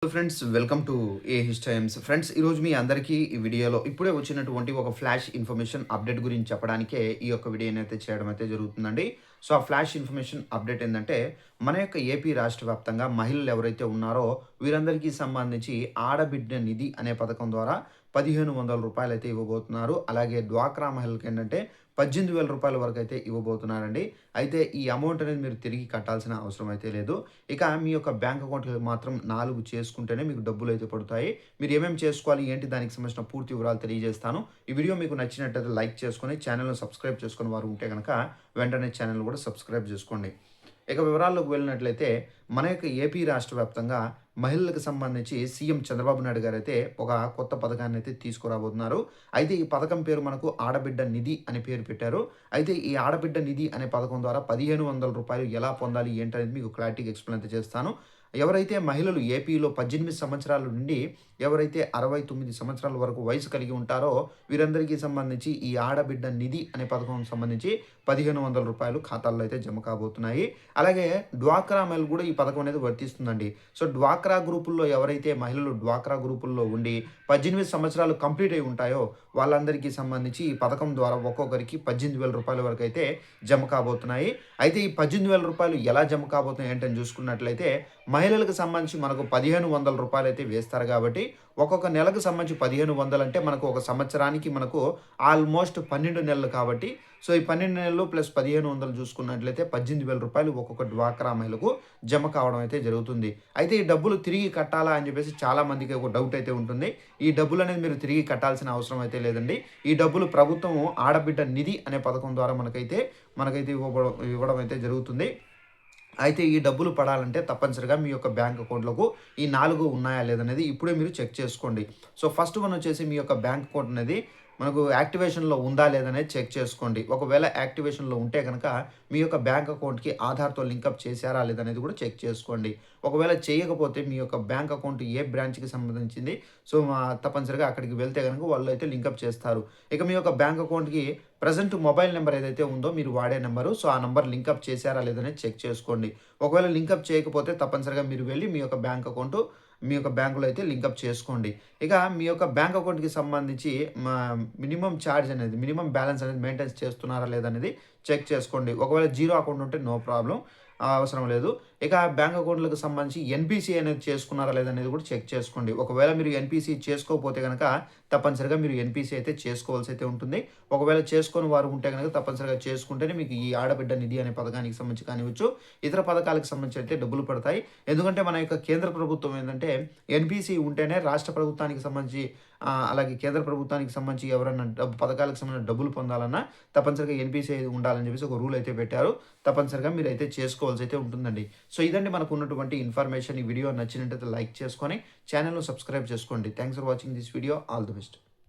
Friends welcome to ఏ హిస్టైమ్స్ friends ఈరోజు మీ అందరికీ ఈ వీడియోలో ఇప్పుడే వచ్చినటువంటి ఒక ఫ్లాష్ ఇన్ఫర్మేషన్ అప్డేట్ గురించి చెప్పడానికే ఈ యొక్క వీడియోని అయితే చేయడం అయితే జరుగుతుందండి. సో ఆ ఫ్లాష్ ఇన్ఫర్మేషన్ అప్డేట్ ఏంటంటే మన యొక్క ఏపీ రాష్ట్ర వ్యాప్తంగా మహిళలు ఎవరైతే ఉన్నారో వీరందరికీ సంబంధించి ఆడబిడ్డ నిధి అనే పథకం ద్వారా 1500 రూపాయలు అయితే ఇవ్వబోతున్నారు. అలాగే డ్వాక్రా మహిళలకు ఏంటంటే 18,000 రూపాయల వరకు అయితే ఇవ్వబోతున్నారండి. అయితే ఈ అమౌంట్ అనేది మీరు తిరిగి కట్టాల్సిన అవసరం అయితే లేదు. ఇక మీ యొక్క బ్యాంక్ అకౌంట్‌కి మాత్రం 4 చేసుకుంటేనే మీకు డబ్బులైతే పడతాయి. మీరు ఏమేమి చేసుకోవాలి, ఏంటి దానికి సంబంధించిన పూర్తి వివరాలు తెలియజేస్తాను. ఈ వీడియో మీకు నచ్చినట్టయితే లైక్ చేసుకొని, ఛానెల్‌ని సబ్స్క్రైబ్ చేసుకుని వారు ఉంటే గనక వెంటనే ఛానెల్ కూడా సబ్స్క్రైబ్ చేసుకోండి. ఇక వివరాల్లోకి వెళ్ళినట్లయితే మన యొక్క ఏపీ రాష్ట్ర వ్యాప్తంగా మహిళలకు సంబంధించి సీఎం చంద్రబాబు నాయుడు గారు అయితే ఒక కొత్త పథకాన్ని అయితే తీసుకురాబోతున్నారు. అయితే ఈ పథకం పేరు మనకు ఆడబిడ్డ నిధి అని పేరు పెట్టారు. అయితే ఈ ఆడబిడ్డ నిధి అనే పథకం ద్వారా 1500 రూపాయలు ఎలా పొందాలి ఏంటనేది మీకు క్లారిటీగా ఎక్స్‌ప్లెయిన్ అయితే చేస్తాను. ఎవరైతే మహిళలు ఏపీలో 18 సంవత్సరాల నుండి ఎవరైతే 69 సంవత్సరాల వరకు వయసు కలిగి ఉంటారో వీరందరికీ సంబంధించి ఈ ఆడబిడ్డ నిధి అనే పథకం సంబంధించి 1500 రూపాయలు ఖాతాల్లో అయితే జమ కాబోతున్నాయి. అలాగే డ్వాక్రా మహిళలు కూడా ఈ పథకం అనేది వర్తిస్తుందండి. సో డ్వాక్రా గ్రూపుల్లో ఎవరైతే మహిళలు డ్వాక్రా గ్రూపుల్లో ఉండి 18 సంవత్సరాలు కంప్లీట్ అయి ఉంటాయో వాళ్ళందరికీ సంబంధించి ఈ పథకం ద్వారా ఒక్కొక్కరికి 18,000 రూపాయల వరకు అయితే జమ కాబోతున్నాయి. అయితే ఈ 18,000 రూపాయలు ఎలా జమ కాబోతున్నాయి ఏంటని చూసుకున్నట్లయితే మహిళలకు సంబంధించి మనకు 1500 రూపాయలు అయితే వేస్తారు కాబట్టి ఒక్కొక్క నెలకు సంబంధించి 1500 అంటే మనకు ఒక సంవత్సరానికి మనకు ఆల్మోస్ట్ 12 నెలలు కాబట్టి సో ఈ 12 నెలలు ప్లస్ 1500 చూసుకున్నట్లయితే 18,000 రూపాయలు ఒక్కొక్క డ్వాక్రా మహిళకు జమ కావడం అయితే జరుగుతుంది. అయితే ఈ డబ్బులు తిరిగి కట్టాలా అని చెప్పేసి చాలా మందికి ఒక డౌట్ అయితే ఉంటుంది. ఈ డబ్బులు అనేది మీరు తిరిగి కట్టాల్సిన అవసరం అయితే లేదండి. ఈ డబ్బులు ప్రభుత్వం ఆడబిడ్డ నిధి అనే పథకం ద్వారా మనకైతే ఇవ్వడం అయితే జరుగుతుంది. అయితే ఈ డబ్బులు పడాలంటే తప్పనిసరిగా మీ యొక్క బ్యాంక్ అకౌంట్‌లకు ఈ 4 ఉన్నాయా లేదనేది ఇప్పుడే మీరు చెక్ చేసుకోండి. సో ఫస్ట్ వన్ వచ్చేసి మీ యొక్క బ్యాంక్ అకౌంట్ అనేది మనకు యాక్టివేషన్‌లో ఉందా లేదనేది చెక్ చేసుకోండి. ఒకవేళ యాక్టివేషన్‌లో ఉంటే గనక మీ యొక్క బ్యాంక్ అకౌంట్‌కి ఆధార్‌తో లింకప్ చేశారా లేదనేది కూడా చెక్ చేసుకోండి. ఒకవేళ చేయకపోతే మీ యొక్క బ్యాంక్ అకౌంట్ ఏ బ్రాంచ్‌కి సంబంధించింది సో తప్పనిసరిగా అక్కడికి వెళ్తే గనక వాళ్ళైతే లింకప్ చేస్తారు. ఇక మీ యొక్క బ్యాంక్ అకౌంట్‌కి ప్రెజెంట్ మొబైల్ నెంబర్ ఏదైతే ఉందో మీరు వాడే నెంబరు సో ఆ నంబర్ లింకప్ చేశారా లేదనేది చెక్ చేసుకోండి. ఒకవేళ లింకప్ చేయకపోతే తప్పనిసరిగా మీరు వెళ్ళి మీ యొక్క బ్యాంకులో అయితే లింకప్ చేసుకోండి. ఇక మీ యొక్క బ్యాంక్ అకౌంట్‌కి సంబంధించి మినిమమ్ బ్యాలెన్స్ అనేది మెయింటైన్ చేస్తున్నారా లేదనేది చెక్ చేసుకోండి. ఒకవేళ జీరో అకౌంట్ ఉంటే నో ప్రాబ్లమ్. అవసరం లేదు. ఇక బ్యాంక్ అకౌంట్‌లకు సంబంధించి ఎన్‌పీసీ అనేది చేసుకున్నారా లేదనేది కూడా చెక్ చేసుకోండి. ఒకవేళ మీరు ఎన్‌పీసీ చేసుకోకపోతే గనక తప్పనిసరిగా మీరు ఎన్‌పీసీ అయితే చేసుకోవాల్సి అయితే ఉంటుంది. ఒకవేళ చేసుకోని వారు ఉంటే గనక తప్పనిసరిగా చేసుకుంటేనే మీకు ఈ ఆడబిడ్డ నిధి అనే పథకానికి సంబంధించి కానివ్వచ్చు, ఇతర పథకాలకు సంబంధించి అయితే డబ్బులు పడతాయి. ఎందుకంటే మన యొక్క కేంద్ర ప్రభుత్వం ఏందంటే ఎన్‌పీసీ ఉంటేనే రాష్ట్ర ప్రభుత్వానికి సంబంధించి అలాగే కేంద్ర ప్రభుత్వానికి సంబంధించి ఎవరన్నా పథకాలకు సంబంధించిన డబ్బులు పొందాలన్నా తప్పనిసరిగా ఎన్‌పీసీ ఉండాలని చెప్పేసి ఒక రూల్ అయితే పెట్టారు. తప్పనిసరిగా మీరైతే చేసుకోవాల్సి అయితే ఉంటుందండి. సో ఇదండి మనకు ఉన్నటువంటి ఇన్ఫర్మేషన్. ఈ వీడియో నచ్చినట్టయితే లైక్ చేసుకొని ఛానెల్‌ను సబ్స్క్రైబ్ చేసుకోండి. Thanks for watching this video. All the best.